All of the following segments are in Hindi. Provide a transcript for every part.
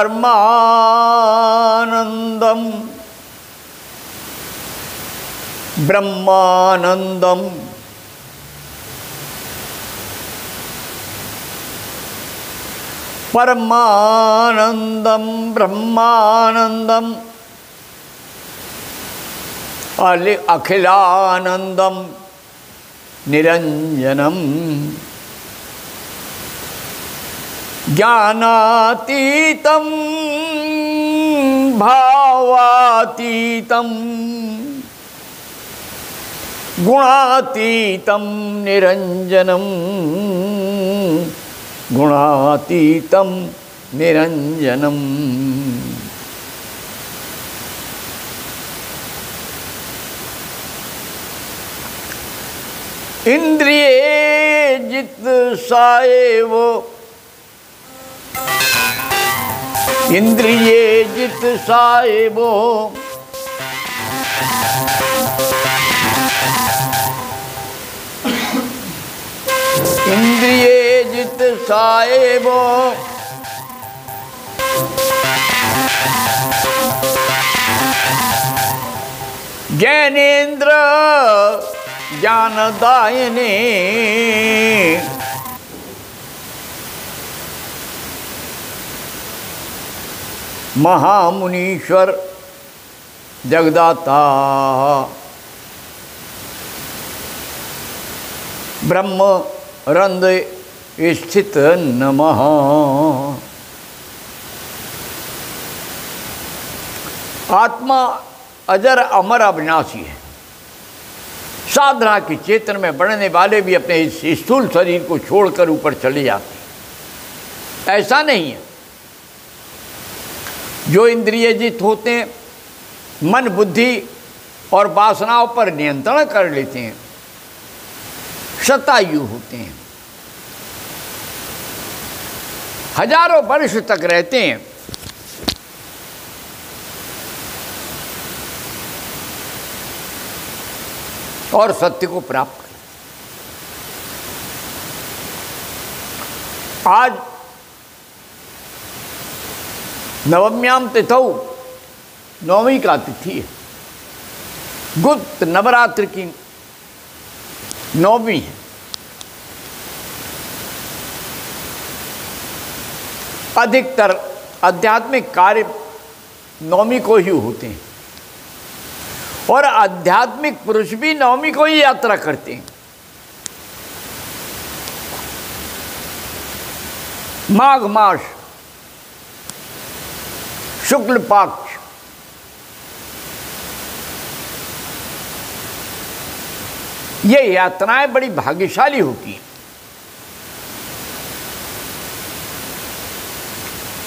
परमानंदम ब्रह्मानंदम परमानंदम ब्रह्मानंदम अखिलानंदम निरंजनम ज्ञानातीतम भावातीतम गुणातीतम निरंजनम गुणातीतम निरंजनम। इंद्रिये जित साएवो इंद्रिये जित साएवो इंद्रिये जित साएबो ज्ञानेन्द्र ज्ञानदायिने महामुनीश्वर जगदाता ब्रह्म रंध्र स्थित नमः। आत्मा अजर अमर अविनाशी है। साधना की चेतन में बढ़ने वाले भी अपने इस स्थूल शरीर को छोड़कर ऊपर चले जाते हैं। ऐसा नहीं है। जो इंद्रियजित होते हैं, मन बुद्धि और वासनाओं पर नियंत्रण कर लेते हैं, शतायु होते हैं, हजारों वर्ष तक रहते हैं। और सत्य को प्राप्त करें। आज नवम्याम तिथौ, नवमी का तिथि है। गुप्त नवरात्र की नवमी है। अधिकतर आध्यात्मिक कार्य नवमी को ही होते हैं और आध्यात्मिक पुरुष भी नवमी को ही यात्रा करते हैं। माघ मास शुक्ल पक्ष ये यात्राएं बड़ी भाग्यशाली होती हैं।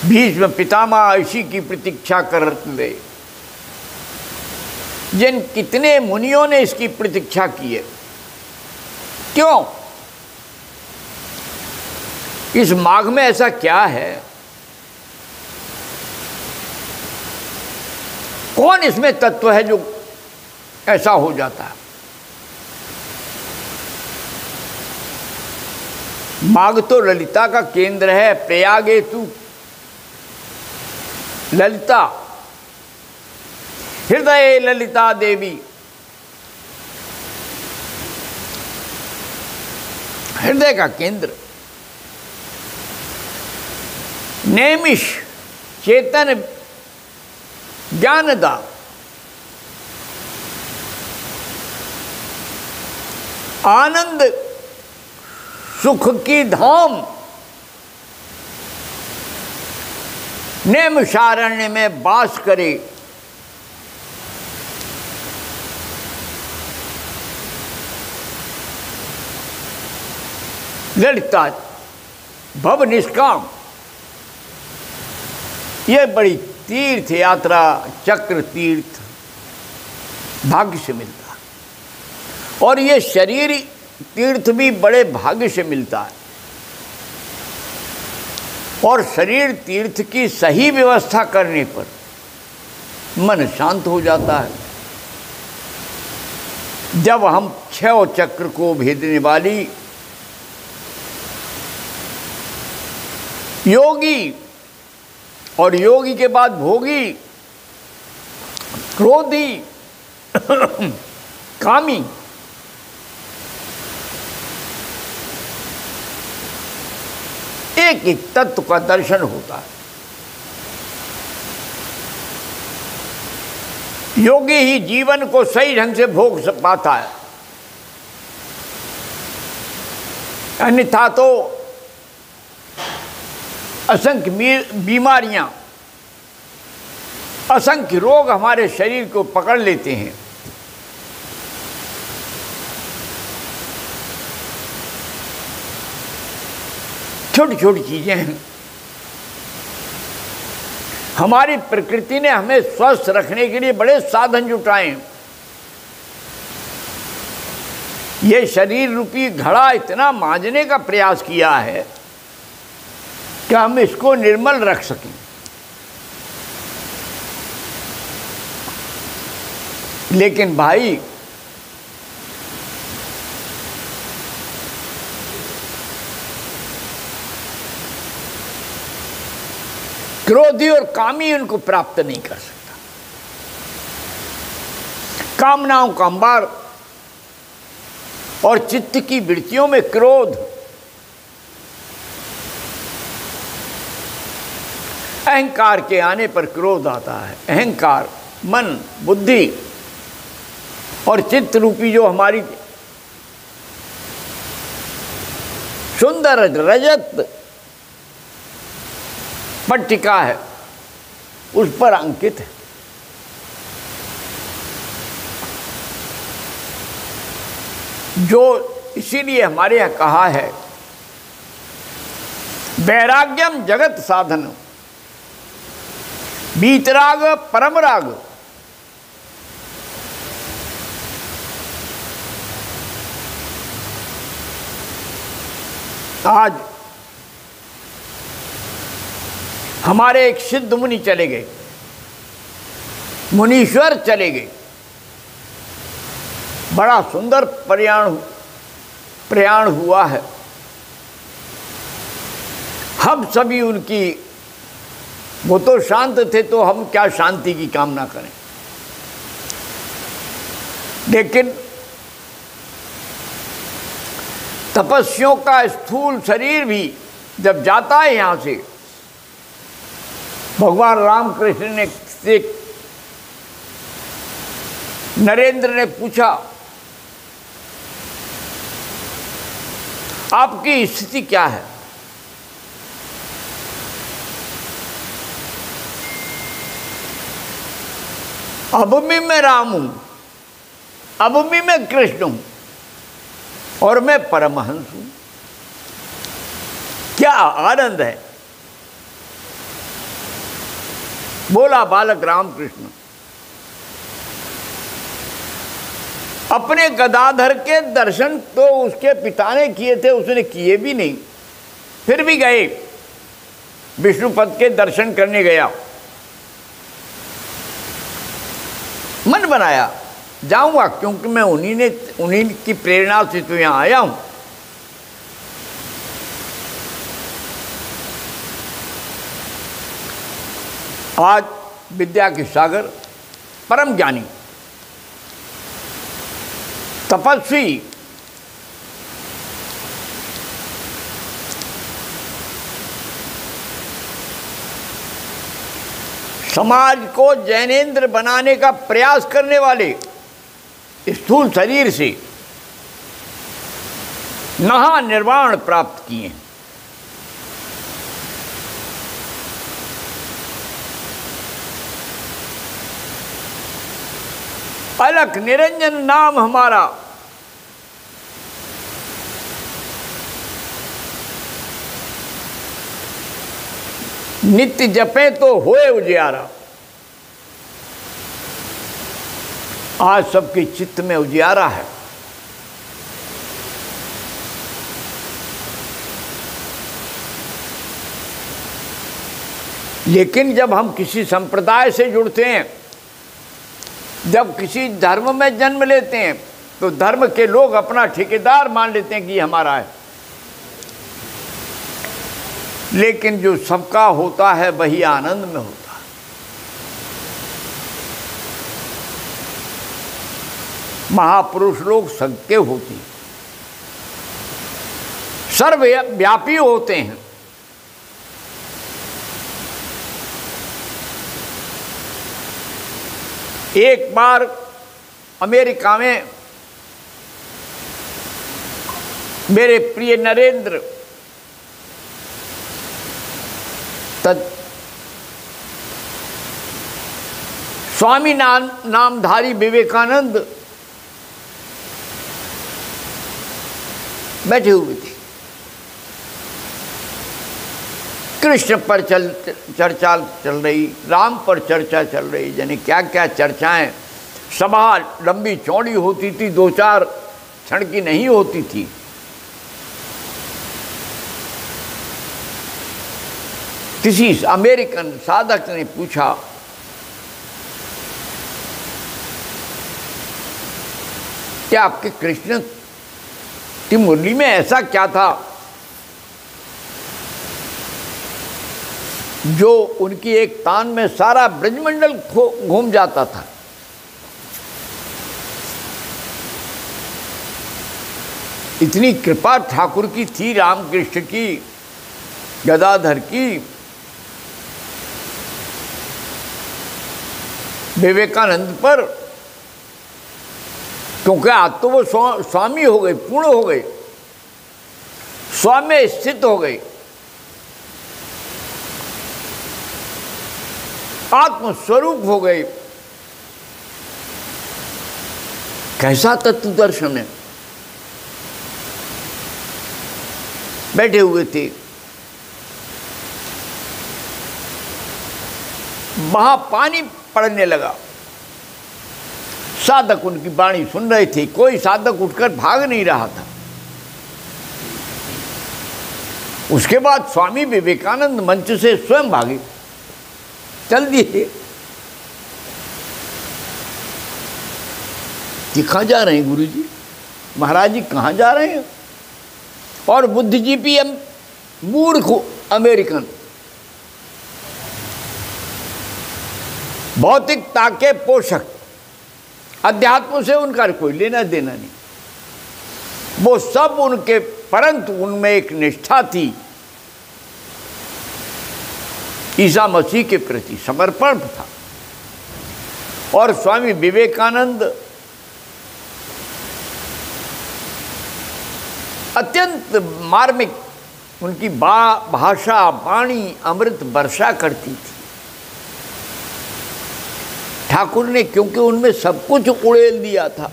भीष्म पितामह इसी की प्रतीक्षा करते, जिन कितने मुनियों ने इसकी प्रतीक्षा की है। क्यों? इस माघ में ऐसा क्या है? कौन इसमें तत्व है जो ऐसा हो जाता है? माघ तो ललिता का केंद्र है। प्रयागे तू ललिता, हृदय ललिता देवी। हृदय का केंद्र नैमिष चेतन ज्ञानदा, आनंद सुख की धाम नैमिषारण्य में वास करे। ललिता भव निष्काम, ये बड़ी तीर्थ यात्रा, चक्र तीर्थ भाग्य से मिलता है। और ये शरीर तीर्थ भी बड़े भाग्य से मिलता है। और शरीर तीर्थ की सही व्यवस्था करने पर मन शांत हो जाता है। जब हम छह चक्र को भेदने वाली योगी और योगी के बाद भोगी, क्रोधी, कामी, एक एक तत्व का दर्शन होता है। योगी ही जीवन को सही ढंग से भोग पाता है, अन्यथा तो असंख्य बीमारियां, असंख्य रोग हमारे शरीर को पकड़ लेते हैं। छोटी छोटी चीजें हैं। हमारी प्रकृति ने हमें स्वस्थ रखने के लिए बड़े साधन जुटाए। ये शरीर रूपी घड़ा इतना मांजने का प्रयास किया है कि हम इसको निर्मल रख सकें। लेकिन भाई, क्रोधी और कामी उनको प्राप्त नहीं कर सकता। कामनाओं का अंबार और चित्त की वृत्तियों में क्रोध, अहंकार के आने पर क्रोध आता है। अहंकार मन, बुद्धि और चित्त रूपी जो हमारी सुंदर रजत पट्टिका है, उस पर अंकित है। जो इसीलिए हमारे यहाँ कहा है, वैराग्यम जगत साधन, बीतराग परम राग। आज हमारे एक सिद्ध मुनि चले गए, मुनीश्वर चले गए। बड़ा सुंदर प्रयाण हुआ है। हम सभी उनकी, वो तो शांत थे, तो हम क्या शांति की कामना करें। लेकिन तपस्वियों का स्थूल शरीर भी जब जाता है यहाँ से, भगवान रामकृष्ण ने से नरेंद्र ने पूछा, आपकी स्थिति क्या है? अब भी मैं राम हूं, अब भी मैं कृष्ण हूं और मैं परमहंस हूं। क्या आनंद है, बोला बालक रामकृष्ण। अपने गदाधर के दर्शन तो उसके पिता ने किए थे, उसने किए भी नहीं, फिर भी गए, विष्णुपद के दर्शन करने गया। मन बनाया जाऊंगा, क्योंकि मैं उन्हीं की प्रेरणा से तो यहां आया हूं। आज विद्या के सागर, परम ज्ञानी, तपस्वी, समाज को जैनेन्द्र बनाने का प्रयास करने वाले स्थूल शरीर से महानिर्वाण प्राप्त किए। अलख निरंजन नाम हमारा, नित्य जपे तो होए उजियारा। आज सबके चित्त में उजियारा है। लेकिन जब हम किसी संप्रदाय से जुड़ते हैं, जब किसी धर्म में जन्म लेते हैं, तो धर्म के लोग अपना ठेकेदार मान लेते हैं कि हमारा है। लेकिन जो सबका होता है वही आनंद में होता है। महापुरुष लोग सबके होते हैं, सर्वव्यापी होते हैं। एक बार अमेरिका में मेरे प्रिय नरेंद्र स्वामी नामधारी विवेकानंद बैठे हुए थे। कृष्ण पर चर्चा चल रही, राम पर चर्चा चल रही, यानी क्या क्या चर्चाएं। सभा लंबी चौड़ी होती थी, 2-4 क्षण की नहीं होती थी। किसी अमेरिकन साधक ने पूछा, क्या आपके कृष्ण की मुरली में ऐसा क्या था जो उनकी एक तान में सारा ब्रजमंडल घूम जाता था? इतनी कृपा ठाकुर की थी, रामकृष्ण की, गदाधर की, विवेकानंद पर, क्योंकि आज तो वो स्वामी हो गए, पूर्ण हो गए, स्वामी स्थित हो गए, आत्मस्वरूप हो गए। कैसा तत्व दर्शन है। बैठे हुए थे, वहां पानी पड़ने लगा। साधक उनकी वाणी सुन रहे थे। कोई साधक उठकर भाग नहीं रहा था। उसके बाद स्वामी विवेकानंद मंच से स्वयं भागे, चल दिए। ये कहाँ जा रहे हैं गुरु जी, महाराज जी कहाँ जा रहे हैं? और बुद्धिजीवी मूर्ख अमेरिकन, भौतिकता के पोषक, अध्यात्म से उनका कोई लेना देना नहीं। वो सब उनके, परंतु उनमें एक निष्ठा थी, ईसा मसीह के प्रति समर्पण था। और स्वामी विवेकानंद अत्यंत मार्मिक, उनकी भाषा, वाणी अमृत वर्षा करती थी। ठाकुर ने, क्योंकि उनमें सब कुछ उड़ेल दिया था,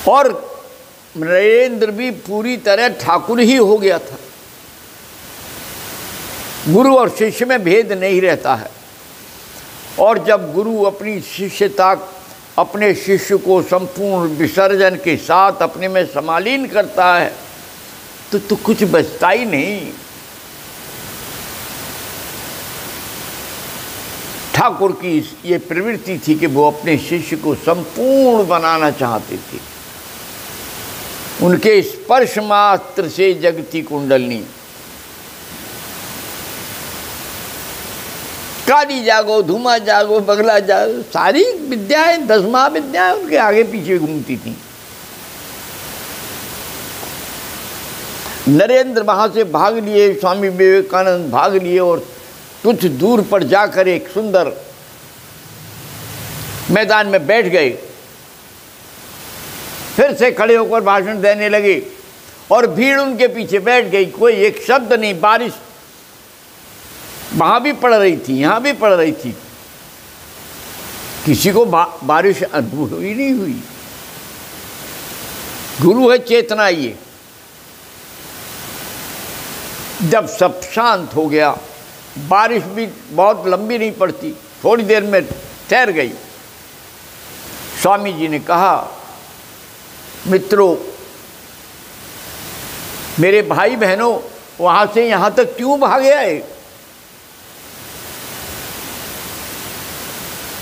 और नरेंद्र भी पूरी तरह ठाकुर ही हो गया था। गुरु और शिष्य में भेद नहीं रहता है। और जब गुरु अपनी शिष्यता, अपने शिष्य को संपूर्ण विसर्जन के साथ अपने में समालीन करता है तो कुछ बचता ही नहीं। ठाकुर की ये प्रवृत्ति थी कि वो अपने शिष्य को संपूर्ण बनाना चाहते थे। उनके स्पर्श मात्र से जगती कुंडलनी, काली जागो, धूमा जागो, बगला जागो, सारी विद्याएं, 10 महाविद्याएं उनके आगे पीछे घूमती थी। नरेंद्र वहां से भाग लिए, स्वामी विवेकानंद भाग लिए और कुछ दूर पर जाकर एक सुंदर मैदान में बैठ गए। फिर से खड़े होकर भाषण देने लगे और भीड़ उनके पीछे बैठ गई। कोई एक शब्द नहीं। बारिश वहां भी पड़ रही थी, यहां भी पड़ रही थी। किसी को बारिश अनुभव ही नहीं हुई। गुरु है चेतना ये। जब सब शांत हो गया, बारिश भी बहुत लंबी नहीं पड़ती, थोड़ी देर में ठहर गई। स्वामी जी ने कहा, मित्रों, मेरे भाई बहनों, वहां से यहां तक क्यों भागे आए?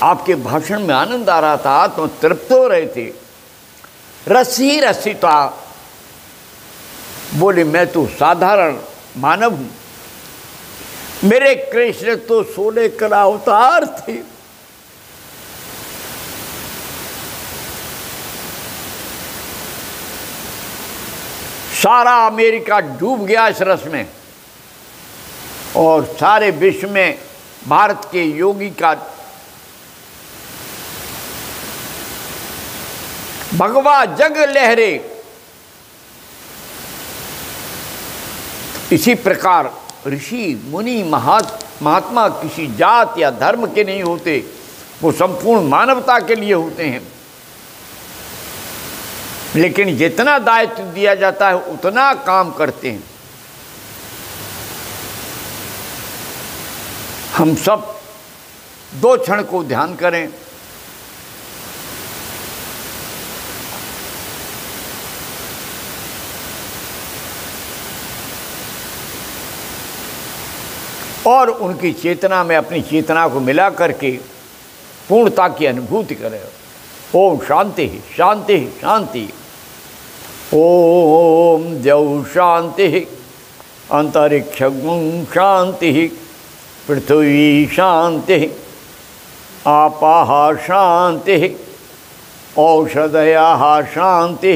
आपके भाषण में आनंद आ रहा था, आत्म तृप्त हो रहे थे, रस ही रसिता, बोले मैं तो साधारण मानव हूँ, मेरे कृष्ण तो 16 कला अवतार थे। सारा अमेरिका डूब गया इस रस में और सारे विश्व में भारत के योगी का भगवा जग लहरे। इसी प्रकार ऋषि मुनि महात्मा किसी जात या धर्म के नहीं होते, वो संपूर्ण मानवता के लिए होते हैं। लेकिन जितना दायित्व दिया जाता है उतना काम करते हैं। हम सब 2 क्षण को ध्यान करें। और उनकी चेतना में अपनी चेतना को मिला करके पूर्णता की अनुभूति करें। ओम शांति शांति शांति। ओम द्यौ शांति, अंतरिक्षं शांति, पृथ्वी शांति, आपाः शांति, औषधयाः शांति,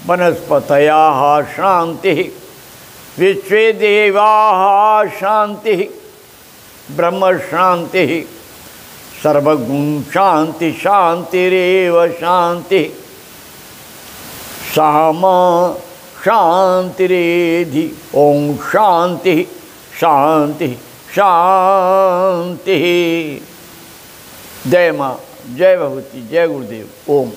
वनस्पतयः शांति, विश्वे देवाः शांति, ब्रह्म शांति, सर्वगुण शांति शांतिरेव शांति, सामा शांतिरेधि। ओम शांति शांति शांति। जय माँ, जय भगवती, जय गुरुदेव। ओम।